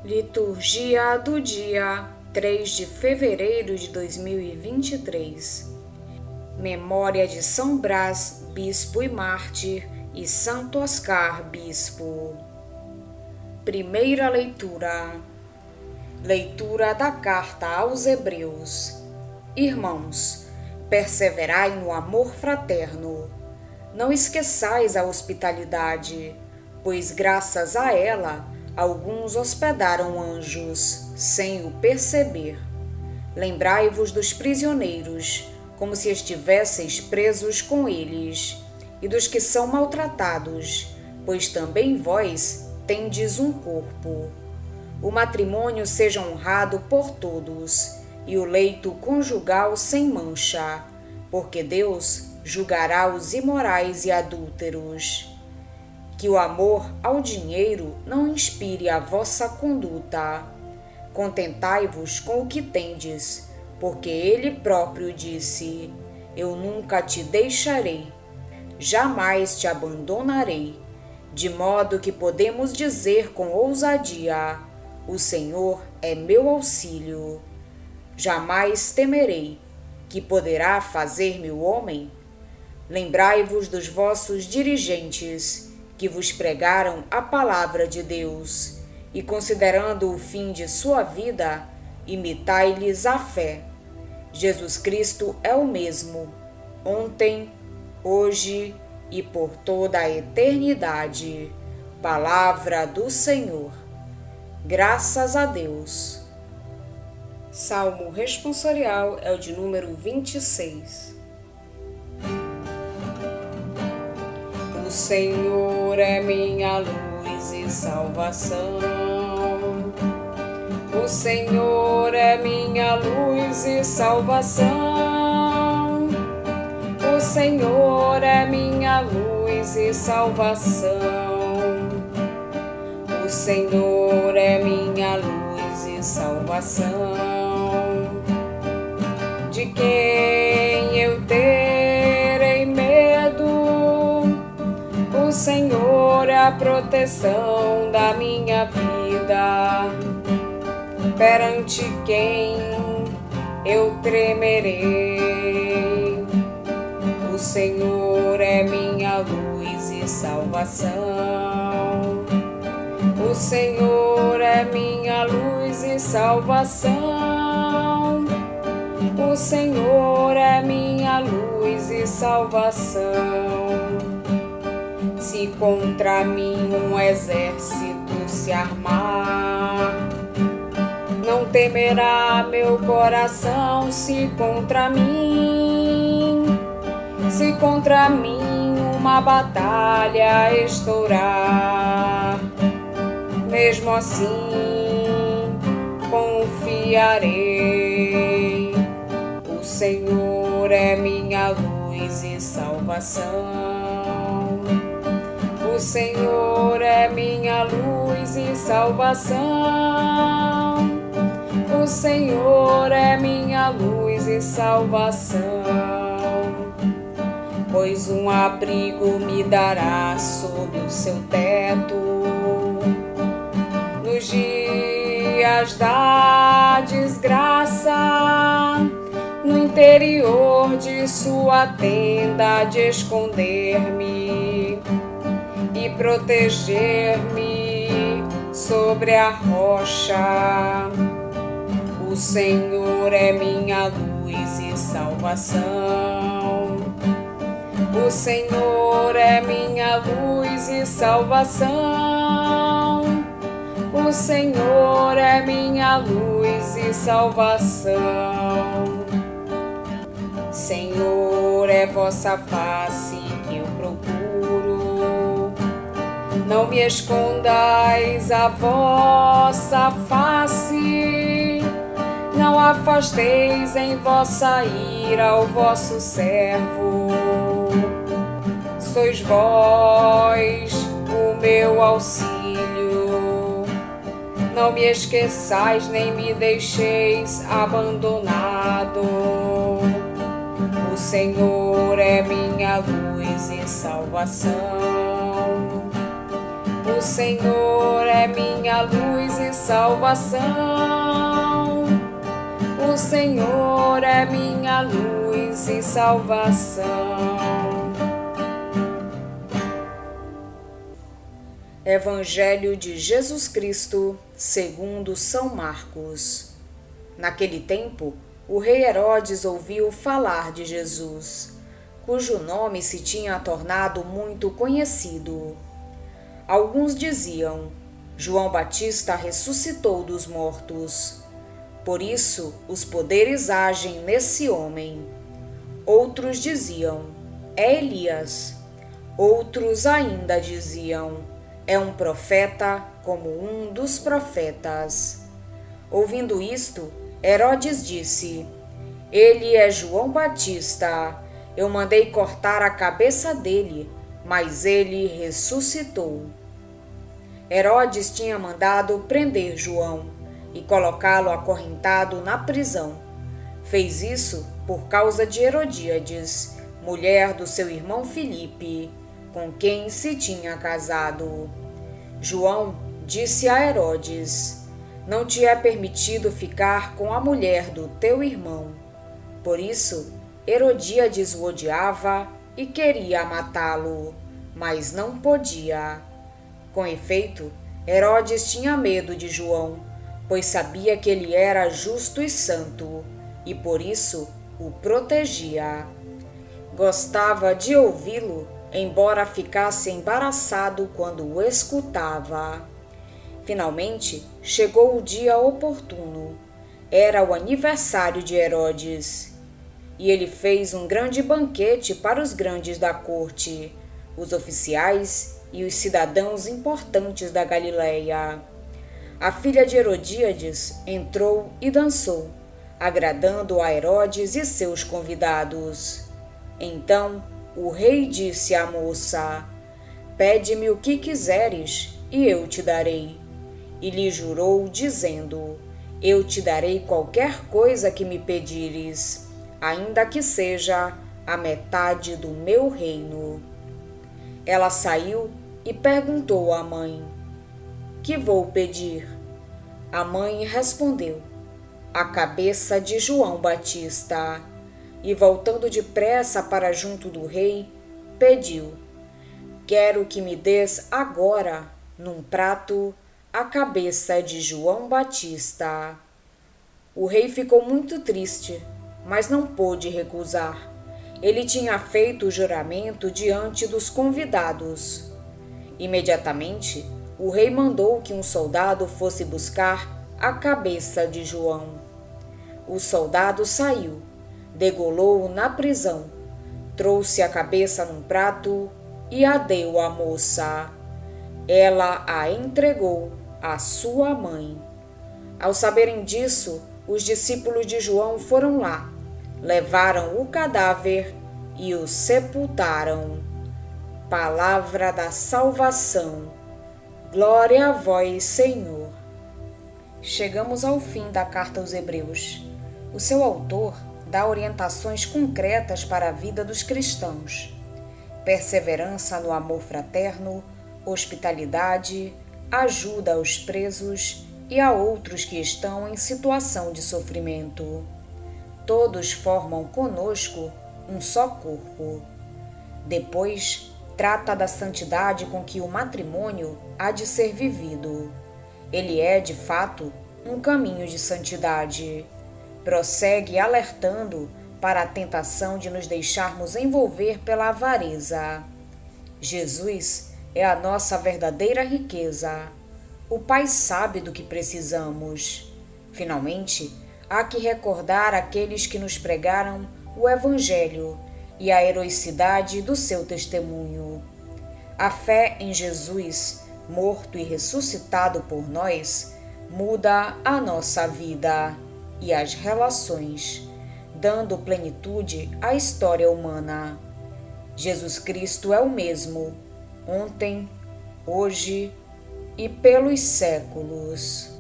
Liturgia do dia 3 de fevereiro de 2023. Memória de São Brás, bispo e mártir, e Santo Oscar, bispo. Primeira leitura. Leitura da carta aos Hebreus. Irmãos, perseverai no amor fraterno. Não esqueçais a hospitalidade, pois graças a ela alguns hospedaram anjos, sem o perceber. Lembrai-vos dos prisioneiros, como se estivesseis presos com eles, e dos que são maltratados, pois também vós tendes um corpo. O matrimônio seja honrado por todos, e o leito conjugal sem mancha, porque Deus julgará os imorais e adúlteros. Que o amor ao dinheiro não inspire a vossa conduta. Contentai-vos com o que tendes, porque ele próprio disse: Eu nunca te deixarei, jamais te abandonarei. De modo que podemos dizer com ousadia: O Senhor é meu auxílio. Jamais temerei. Que poderá fazer-me o homem? Lembrai-vos dos vossos dirigentes, que vos pregaram a palavra de Deus, e considerando o fim de sua vida, imitai-lhes a fé. Jesus Cristo é o mesmo, ontem, hoje e por toda a eternidade. Palavra do Senhor. Graças a Deus. Salmo responsorial é o de número 26. O Senhor é minha luz e salvação. O Senhor é minha luz e salvação. O Senhor é minha luz e salvação. O Senhor é minha luz e salvação. De quem eu terei medo? O Senhor é a proteção da minha vida. Perante quem eu tremerei? O Senhor é minha luz e salvação. O Senhor é minha luz e salvação. O Senhor é minha luz e salvação. Se contra mim um exército se armar, não temerá meu coração. Se contra mim uma batalha estourar, mesmo assim confiarei. O Senhor é minha luz e salvação. O Senhor é minha luz e salvação. O Senhor é minha luz e salvação. Pois um abrigo me dará sob o seu teto, nos dias da desgraça, no interior de sua tenda de esconder-me e proteger-me sobre a rocha. O Senhor é minha luz e salvação. O Senhor é minha luz e salvação. O Senhor é minha luz e salvação. Senhor, é vossa face que eu procuro. Não me escondais a vossa face. Não afasteis em vossa ira o vosso servo. Sois vós o meu auxílio. Não me esqueçais nem me deixeis abandonado. O Senhor é minha luz e salvação. O Senhor é minha luz e salvação. O Senhor é minha luz e salvação. Evangelho de Jesus Cristo, segundo São Marcos. Naquele tempo, o rei Herodes ouviu falar de Jesus, cujo nome se tinha tornado muito conhecido. Alguns diziam: João Batista ressuscitou dos mortos. Por isso, os poderes agem nesse homem. Outros diziam: é Elias. Outros ainda diziam: é um profeta como um dos profetas. Ouvindo isto, Herodes disse: ele é João Batista. Eu mandei cortar a cabeça dele, mas ele ressuscitou. Herodes tinha mandado prender João e colocá-lo acorrentado na prisão. Fez isso por causa de Herodíades, mulher do seu irmão Filipe, com quem se tinha casado. João disse a Herodes: não te é permitido ficar com a mulher do teu irmão. Por isso, Herodíades o odiava e queria matá-lo, mas não podia. Com efeito, Herodes tinha medo de João, pois sabia que ele era justo e santo, e por isso o protegia. Gostava de ouvi-lo, embora ficasse embaraçado quando o escutava. Finalmente, chegou o dia oportuno. Era o aniversário de Herodes. E ele fez um grande banquete para os grandes da corte, os oficiais e os cidadãos importantes da Galileia. A filha de Herodíades entrou e dançou, agradando a Herodes e seus convidados. Então o rei disse à moça: pede-me o que quiseres e eu te darei. E lhe jurou, dizendo: eu te darei qualquer coisa que me pedires, ainda que seja a metade do meu reino. Ela saiu e perguntou à mãe: que vou pedir? A mãe respondeu: a cabeça de João Batista. E voltando depressa para junto do rei, pediu: quero que me des agora, num prato, a cabeça de João Batista. O rei ficou muito triste, mas não pôde recusar. Ele tinha feito o juramento diante dos convidados. Imediatamente, o rei mandou que um soldado fosse buscar a cabeça de João. O soldado saiu, degolou-o na prisão, trouxe a cabeça num prato e a deu à moça. Ela a entregou à sua mãe. Ao saberem disso, os discípulos de João foram lá, levaram o cadáver e o sepultaram. Palavra da salvação. Glória a vós, Senhor. Chegamos ao fim da carta aos Hebreus. O seu autor dá orientações concretas para a vida dos cristãos: perseverança no amor fraterno, hospitalidade, ajuda aos presos e a outros que estão em situação de sofrimento. Todos formam conosco um só corpo. Depois, trata da santidade com que o matrimônio há de ser vivido. Ele é, de fato, um caminho de santidade. Prossegue alertando para a tentação de nos deixarmos envolver pela avareza. Jesus é a nossa verdadeira riqueza. O Pai sabe do que precisamos. Finalmente, há que recordar aqueles que nos pregaram o Evangelho e a heroicidade do seu testemunho. A fé em Jesus, morto e ressuscitado por nós, muda a nossa vida e as relações, dando plenitude à história humana. Jesus Cristo é o mesmo, ontem, hoje e pelos séculos.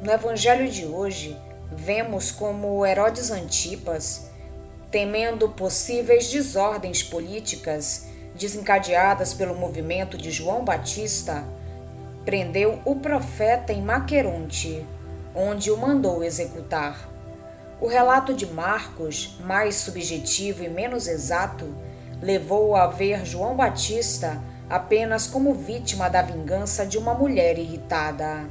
No Evangelho de hoje, vemos como Herodes Antipas, temendo possíveis desordens políticas desencadeadas pelo movimento de João Batista, prendeu o profeta em Maqueronte, onde o mandou executar. O relato de Marcos, mais subjetivo e menos exato, levou-o a ver João Batista apenas como vítima da vingança de uma mulher irritada.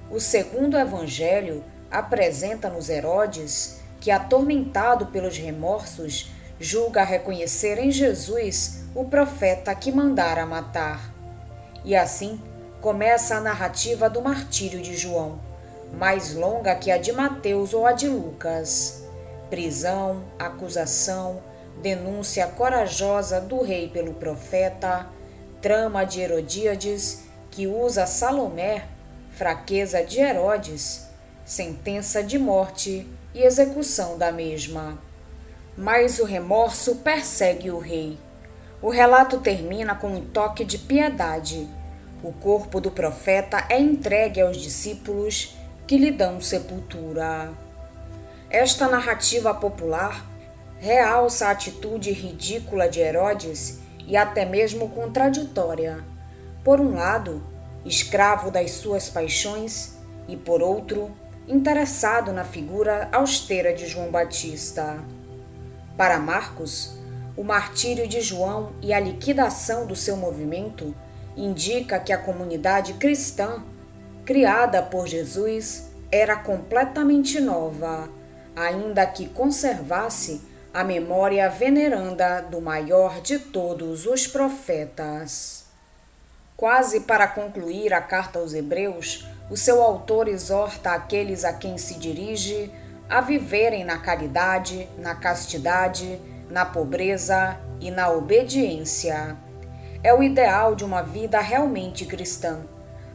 O segundo evangelho apresenta-nos Herodes, que, atormentado pelos remorsos, julga reconhecer em Jesus o profeta que mandara matar. E assim começa a narrativa do martírio de João, mais longa que a de Mateus ou a de Lucas. Prisão, acusação, denúncia corajosa do rei pelo profeta, trama de Herodíades, que usa Salomé, fraqueza de Herodes, sentença de morte e execução da mesma. Mas o remorso persegue o rei. O relato termina com um toque de piedade. O corpo do profeta é entregue aos discípulos, que lhe dão sepultura. Esta narrativa popular realça a atitude ridícula de Herodes e até mesmo contraditória. Por um lado, escravo das suas paixões, e por outro, interessado na figura austera de João Batista. Para Marcos, o martírio de João e a liquidação do seu movimento indica que a comunidade cristã, criada por Jesus, era completamente nova, ainda que conservasse a memória veneranda do maior de todos os profetas. Quase para concluir a carta aos Hebreus, o seu autor exorta aqueles a quem se dirige a viverem na caridade, na castidade, na pobreza e na obediência. É o ideal de uma vida realmente cristã,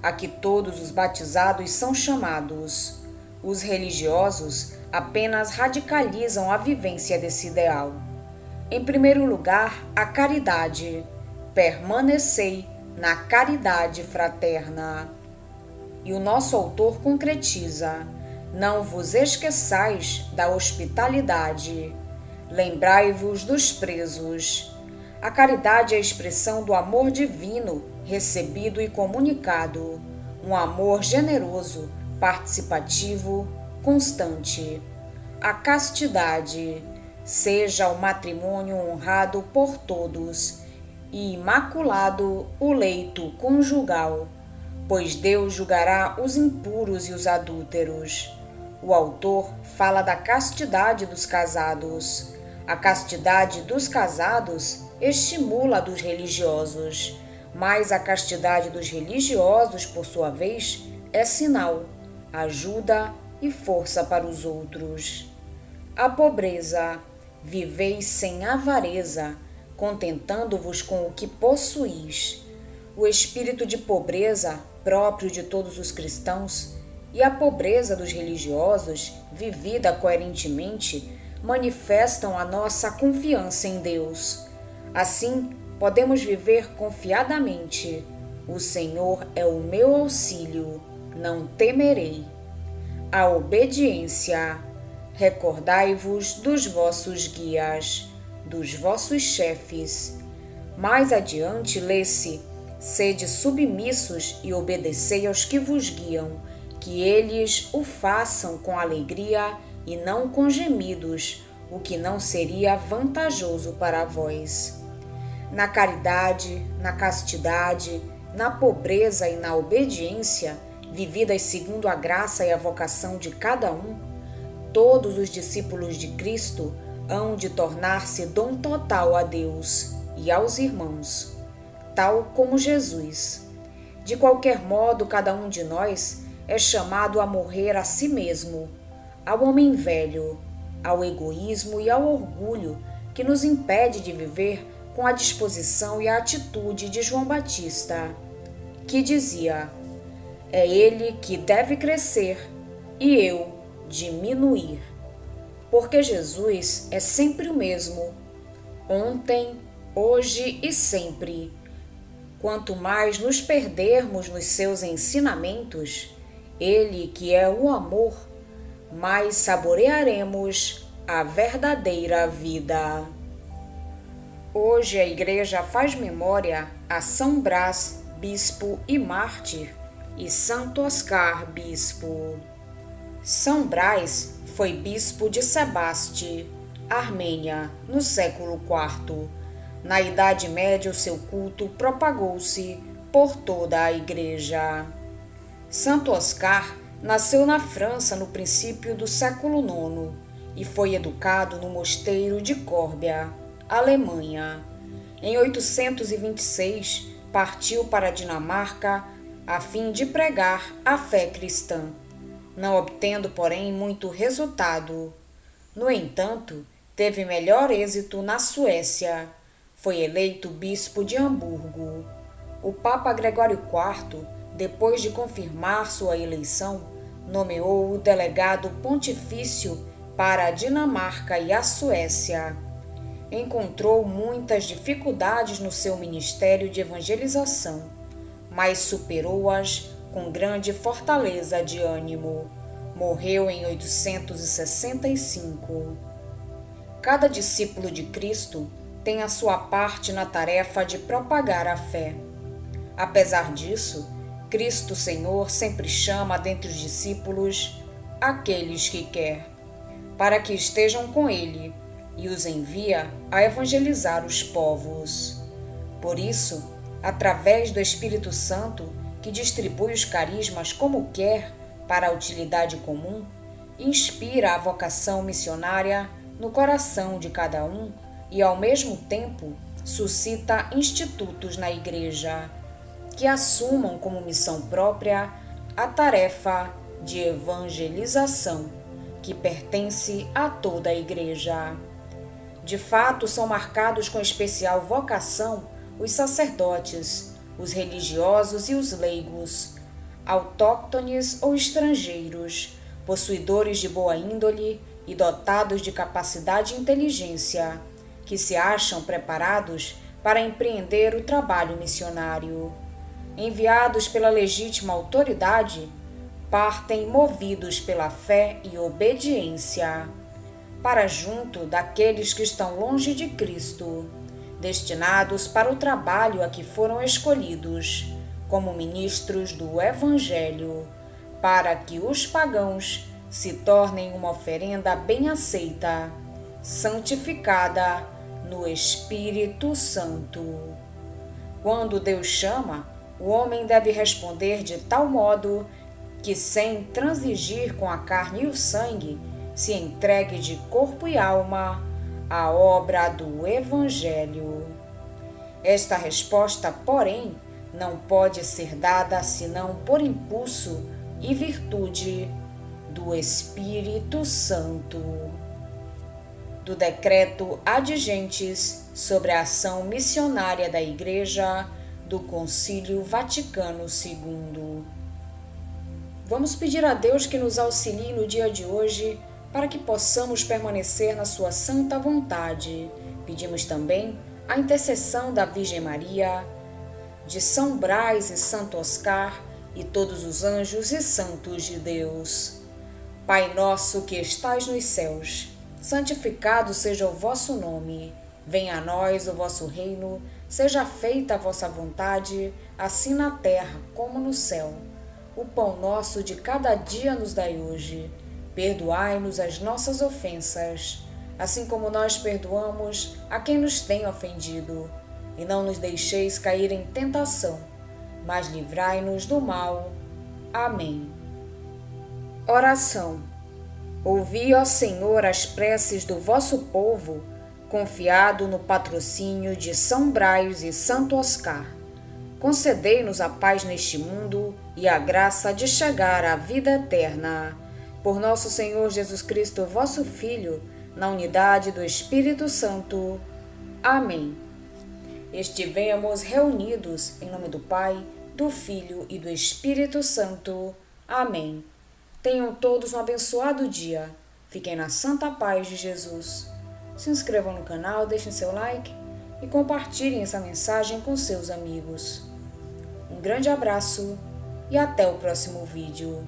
a que todos os batizados são chamados. Os religiosos apenas radicalizam a vivência desse ideal. Em primeiro lugar, a caridade. Permanecei na caridade fraterna. E o nosso autor concretiza: não vos esqueçais da hospitalidade. Lembrai-vos dos presos. A caridade é a expressão do amor divino recebido e comunicado, um amor generoso, participativo, constante. A castidade, seja o matrimônio honrado por todos e imaculado o leito conjugal, pois Deus julgará os impuros e os adúlteros. O autor fala da castidade dos casados. A castidade dos casados estimula a dos religiosos, mas a castidade dos religiosos, por sua vez, é sinal, ajuda e força para os outros. A pobreza, viveis sem avareza, contentando-vos com o que possuís. O espírito de pobreza, próprio de todos os cristãos, e a pobreza dos religiosos, vivida coerentemente, manifestam a nossa confiança em Deus. Assim, podemos viver confiadamente: o Senhor é o meu auxílio, não temerei. A obediência. Recordai-vos dos vossos guias, dos vossos chefes. Mais adiante lê-se: sede submissos e obedecei aos que vos guiam, que eles o façam com alegria e não com gemidos, o que não seria vantajoso para vós. Na caridade, na castidade, na pobreza e na obediência, vividas segundo a graça e a vocação de cada um, todos os discípulos de Cristo hão de tornar-se dom total a Deus e aos irmãos, tal como Jesus. De qualquer modo, cada um de nós é chamado a morrer a si mesmo, ao homem velho, ao egoísmo e ao orgulho que nos impede de viver com a disposição e a atitude de João Batista, que dizia: é ele que deve crescer e eu diminuir. Porque Jesus é sempre o mesmo, ontem, hoje e sempre. Quanto mais nos perdermos nos seus ensinamentos, ele que é o amor, mais saborearemos a verdadeira vida. Hoje a Igreja faz memória a São Brás, bispo e mártir, e Santo Oscar, bispo. São Brás foi bispo de Sebaste, Armênia, no século IV. Na Idade Média, o seu culto propagou-se por toda a Igreja. Santo Oscar nasceu na França no princípio do século IX e foi educado no mosteiro de Córbia, Alemanha. Em 826, partiu para a Dinamarca a fim de pregar a fé cristã, não obtendo, porém, muito resultado. No entanto, teve melhor êxito na Suécia. Foi eleito bispo de Hamburgo. O Papa Gregório IV, depois de confirmar sua eleição, nomeou o delegado pontifício para a Dinamarca e a Suécia. Encontrou muitas dificuldades no seu ministério de evangelização, mas superou-as com grande fortaleza de ânimo. Morreu em 865. Cada discípulo de Cristo tem a sua parte na tarefa de propagar a fé. Apesar disso, Cristo Senhor sempre chama dentre os discípulos aqueles que quer, para que estejam com Ele, e os envia a evangelizar os povos. Por isso, através do Espírito Santo, que distribui os carismas como quer para a utilidade comum, inspira a vocação missionária no coração de cada um e, ao mesmo tempo, suscita institutos na Igreja que assumam como missão própria a tarefa de evangelização, que pertence a toda a Igreja. De fato, são marcados com especial vocação os sacerdotes, os religiosos e os leigos, autóctones ou estrangeiros, possuidores de boa índole e dotados de capacidade e inteligência, que se acham preparados para empreender o trabalho missionário. Enviados pela legítima autoridade, partem movidos pela fé e obediência, para junto daqueles que estão longe de Cristo, destinados para o trabalho a que foram escolhidos, como ministros do Evangelho, para que os pagãos se tornem uma oferenda bem aceita, santificada no Espírito Santo. Quando Deus chama, o homem deve responder de tal modo que, sem transigir com a carne e o sangue, se entregue de corpo e alma à obra do Evangelho. Esta resposta, porém, não pode ser dada senão por impulso e virtude do Espírito Santo. Do decreto Ad Gentes sobre a ação missionária da Igreja do Concílio Vaticano II. Vamos pedir a Deus que nos auxilie no dia de hoje para que possamos permanecer na sua santa vontade. Pedimos também a intercessão da Virgem Maria, de São Brás e Santo Oscar e todos os anjos e santos de Deus. Pai nosso que estais nos céus, santificado seja o vosso nome. Venha a nós o vosso reino, seja feita a vossa vontade, assim na terra como no céu. O pão nosso de cada dia nos dai hoje. Perdoai-nos as nossas ofensas, assim como nós perdoamos a quem nos tem ofendido. E não nos deixeis cair em tentação, mas livrai-nos do mal. Amém. Oração. Ouvi, ó Senhor, as preces do vosso povo, confiado no patrocínio de São Brás e Santo Oscar. Concedei-nos a paz neste mundo e a graça de chegar à vida eterna. Por nosso Senhor Jesus Cristo, vosso Filho, na unidade do Espírito Santo. Amém. Estivemos reunidos em nome do Pai, do Filho e do Espírito Santo. Amém. Tenham todos um abençoado dia. Fiquem na santa paz de Jesus. Se inscrevam no canal, deixem seu like e compartilhem essa mensagem com seus amigos. Um grande abraço e até o próximo vídeo.